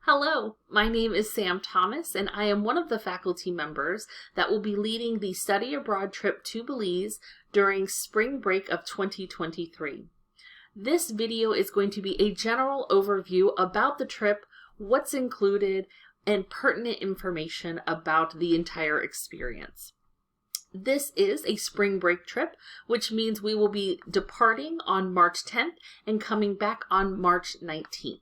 Hello, my name is Sam Thomas, and I am one of the faculty members that will be leading the study abroad trip to Belize during spring break of 2023. This video is going to be a general overview about the trip, what's included, and pertinent information about the entire experience. This is a spring break trip, which means we will be departing on March 10th and coming back on March 19th.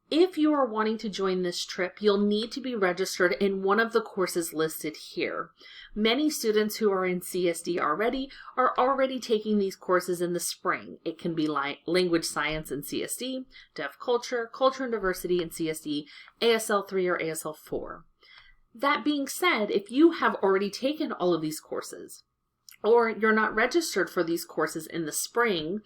If you are wanting to join this trip, you'll need to be registered in one of the courses listed here. Many students who are in CSD already are already taking these courses in the spring. It can be language science in CSD, deaf culture, culture and diversity in CSD, ASL 3 or ASL 4. That being said, if you have already taken all of these courses, or you're not registered for these courses in the spring,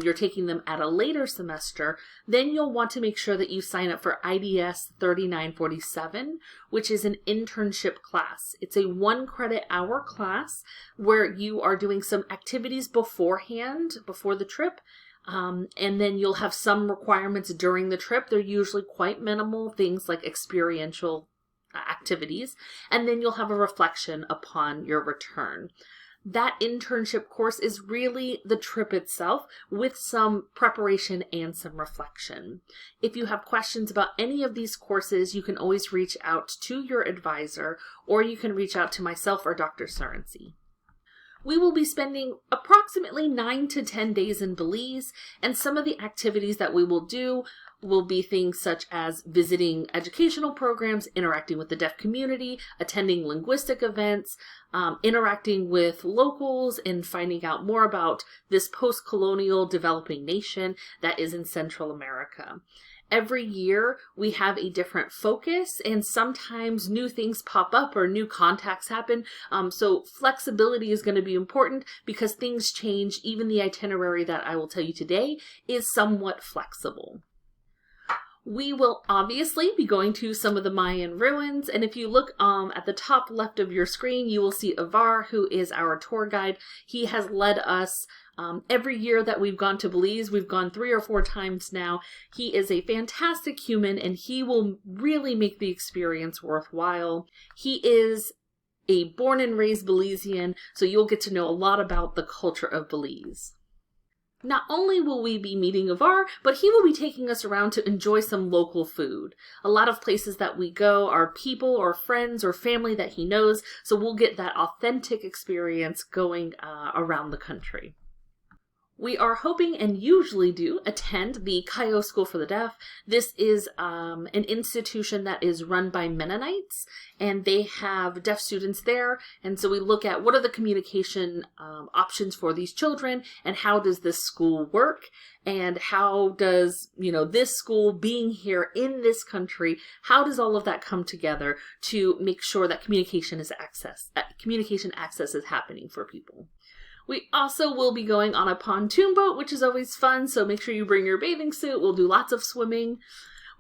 you're taking them at a later semester, then you'll want to make sure that you sign up for IDS 3947, which is an internship class. It's a 1 credit hour class where you are doing some activities beforehand, before the trip, and then you'll have some requirements during the trip. They're usually quite minimal, things like experiential activities, and then you'll have a reflection upon your return. That internship course is really the trip itself with some preparation and some reflection. If you have questions about any of these courses, you can always reach out to your advisor, or you can reach out to myself or Dr. Surency. We will be spending approximately 9 to 10 days in Belize, and some of the activities that we will do will be things such as visiting educational programs, interacting with the deaf community, attending linguistic events, interacting with locals, and finding out more about this post-colonial developing nation that is in Central America. Every year we have a different focus, and sometimes new things pop up or new contacts happen. So flexibility is going to be important because things change. Even the itinerary that I will tell you today is somewhat flexible. We will obviously be going to some of the Mayan ruins, and if you look at the top left of your screen, you will see Avar, who is our tour guide. He has led us every year that we've gone to Belize. We've gone 3 or 4 times now. He is a fantastic human, and he will really make the experience worthwhile. He is a born and raised Belizean, so you'll get to know a lot about the culture of Belize. Not only will we be meeting Avar, but he will be taking us around to enjoy some local food. A lot of places that we go are people or friends or family that he knows, so we'll get that authentic experience going around the country. We are hoping and usually do attend the Cayo School for the Deaf. This is an institution that is run by Mennonites, and they have deaf students there. And so we look at what are the communication options for these children, and how does this school work, and how does, this school being here in this country, how does all of that come together to make sure that communication access is happening for people. We also will be going on a pontoon boat, which is always fun, so make sure you bring your bathing suit. We'll do lots of swimming.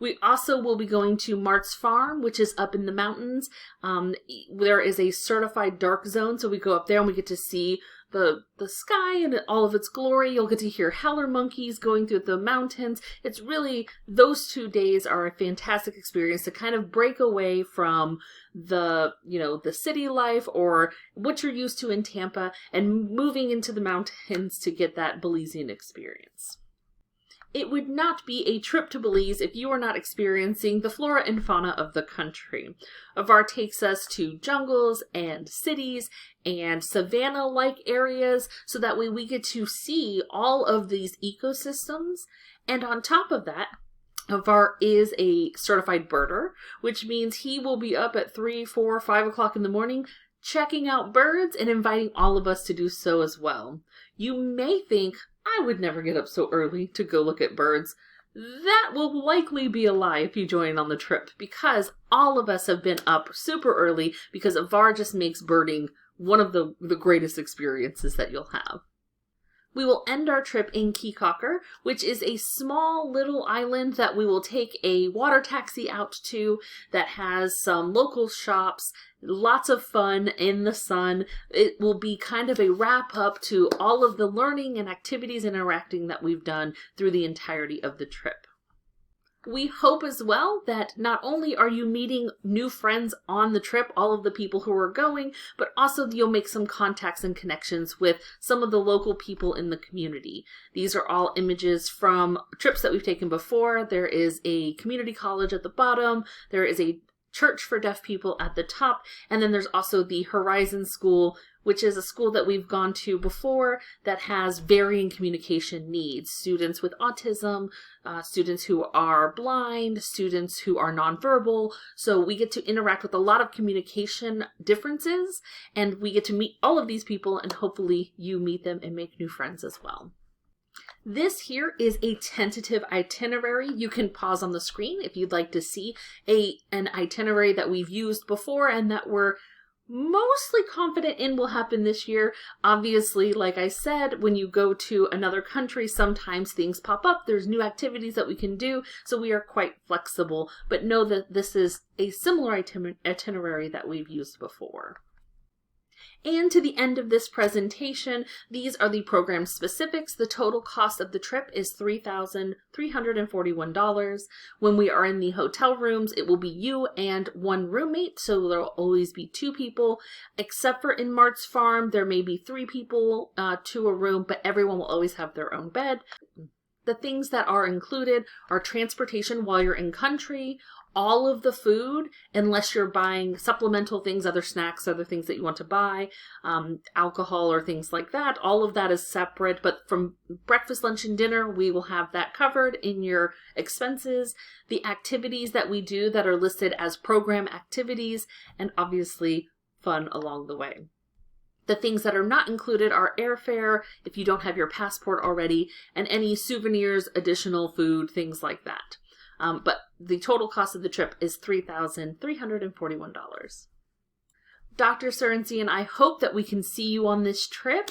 We also will be going to Mart's Farm, which is up in the mountains. There is a certified dark zone, so we go up there and we get to see the sky and all of its glory. You'll get to hear howler monkeys going through the mountains. It's really, those 2 days are a fantastic experience to kind of break away from the city life or what you're used to in Tampa and moving into the mountains to get that Belizean experience. It would not be a trip to Belize if you are not experiencing the flora and fauna of the country. Avar takes us to jungles and cities and savanna-like areas, so that way we get to see all of these ecosystems. And on top of that, Avar is a certified birder, which means he will be up at 3, 4, 5 o'clock in the morning checking out birds and inviting all of us to do so as well. You may think, I would never get up so early to go look at birds. That will likely be a lie if you join on the trip, because all of us have been up super early because Avar just makes birding one of the greatest experiences that you'll have. We will end our trip in Kikaker, which is a small little island that we will take a water taxi out to that has some local shops, lots of fun in the sun. It will be kind of a wrap up to all of the learning and activities and interacting that we've done through the entirety of the trip. We hope as well that not only are you meeting new friends on the trip, all of the people who are going, but also you'll make some contacts and connections with some of the local people in the community. These are all images from trips that we've taken before. There is a community college at the bottom. There is a church for deaf people at the top. And then there's also the Horizon School, which is a school that we've gone to before that has varying communication needs. Students with autism, students who are blind, students who are nonverbal. So we get to interact with a lot of communication differences, and we get to meet all of these people, and hopefully you meet them and make new friends as well. This here is a tentative itinerary. You can pause on the screen if you'd like to see an itinerary that we've used before and that we're mostly confident in will happen this year. Obviously, like I said, when you go to another country, sometimes things pop up. There's new activities that we can do, so we are quite flexible. But know that this is a similar itinerary that we've used before. And to the end of this presentation, these are the program specifics. The total cost of the trip is $3,341. When we are in the hotel rooms, it will be you and one roommate, so there will always be 2 people. Except for in Mart's Farm, there may be 3 people to a room, but everyone will always have their own bed. The things that are included are transportation while you're in country, all of the food, unless you're buying supplemental things, other snacks, other things that you want to buy, alcohol or things like that. All of that is separate, but from breakfast, lunch, and dinner, we will have that covered in your expenses. The activities that we do that are listed as program activities, and obviously fun along the way. The things that are not included are airfare, if you don't have your passport already, and any souvenirs, additional food, things like that. But the total cost of the trip is $3,341. Dr. Surency and I hope that we can see you on this trip.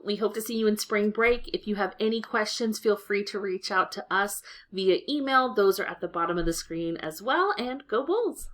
We hope to see you in spring break. If you have any questions, feel free to reach out to us via email. Those are at the bottom of the screen as well. And go Bulls!